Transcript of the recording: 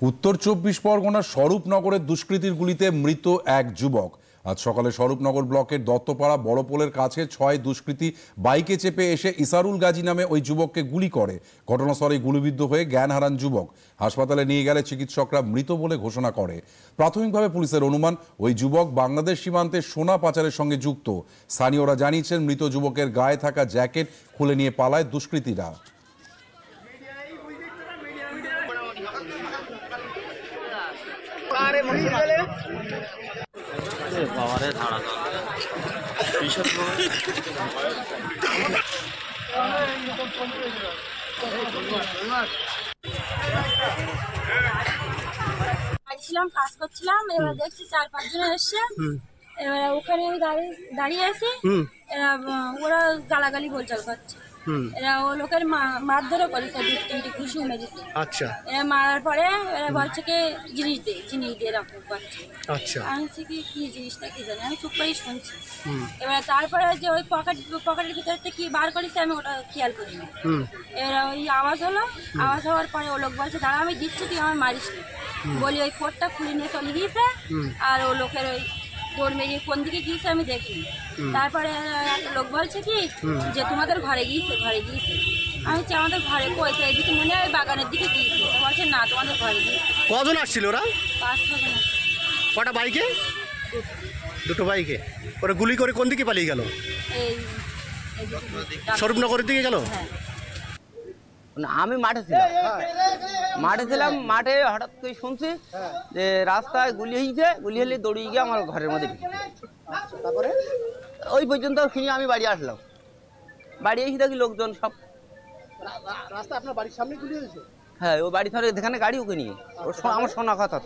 উত্তর ২৪ পরগনার স্বরূপনগরের দুষ্কৃতীর গুলিতে মৃত এক যুবক। আজ সকালে স্বরূপনগর ব্লকের দত্তপাড়া বড়পোলের কাছে ৬ দুষ্কৃতী বাইকে চেপে এসে ইসারুল গাজী নামে ওই যুবককে গুলি করে। ঘটনাস্থলে গুলিবিদ্ধ হয়ে জ্ঞান হারান যুবক। হাসপাতালে নিয়ে গেলে চিকিৎসকরা মৃত বলে ঘোষণা করে। প্রাথমিকভাবে পুলিশের অনুমান ওই যুবক বাংলাদেশ সীমান্তে সোনা পাচারের সঙ্গে যুক্ত। স্থানীয়রা জানিয়েছেন মৃত যুবকের গায়ে থাকা জ্যাকেট খুলে নিয়ে পালায় দুষ্কৃতীরা। কাজ করছিলাম, এবার দেখছি ৪-৫ জন এসছে। এবার ওখানে আমি দাঁড়িয়ে আছি, ওরা গালাগালি বলচাল করছে। এরা ও লোকের মারধরও করেছে, ২-৩টি ঘুষিও মেরেছে। আচ্ছা, এরা মারার পরে এরা বলছে কি জিনিস দিয়ে এরকম করছে। আচ্ছা, আমি কি জিনিসটা কি জানি, আমি চুপ করেই শুনছি। এবার তারপরে যে ওই পকেটের ভিতর থেকে কি বার করেছে আমি ওটা খেয়াল করিনি। এবার ওই আওয়াজ হলো, আওয়াজ হওয়ার পরে ও লোক বলছে দাঁড়া আমি দিচ্ছি, তুই আমার মারিস নি বলি ওই কোটটা খুলে নিয়ে চলে গিয়েছে। আর ও লোকের ওই দৌড় মেরিয়ে কোন দিকে গিয়েছে আমি দেখিনি। তারপরে একটা লোক বলছে কি যে তোমাদের ঘরে গিয়েছে। আমি বলছি আমাদের ঘরে কই, তো এদিকে মনে হয় বাগানের দিকে গিয়েছে। বলছে না তোমাদের ঘরে গিয়েছে। কজন আসছিল ওরা? ৫-৬ জন। কটা বাইকে? দুটো বাইকে। ওরা গুলি করে কোন দিকে পালিয়ে গেল? এই স্বরূপনগরের দিকে গেল। হ্যাঁ, আমি মাঠে ছিলাম, মাঠে হঠাৎ করে শুনছি যে রাস্তায় গুলি হলে দৌড়িয়ে গিয়ে আমার ঘরের মধ্যে তারপরে ওই পর্যন্ত শুনি আমি বাড়ি আসলাম। বাড়ি এসে দেখি লোকজন সব। রাস্তা আপনার বাড়ির সামনে গুলি হয়েছে? হ্যাঁ, ও বাড়ি ধরে যেখানে গাড়ি ওকে নিয়ে আমার শোনা কথা।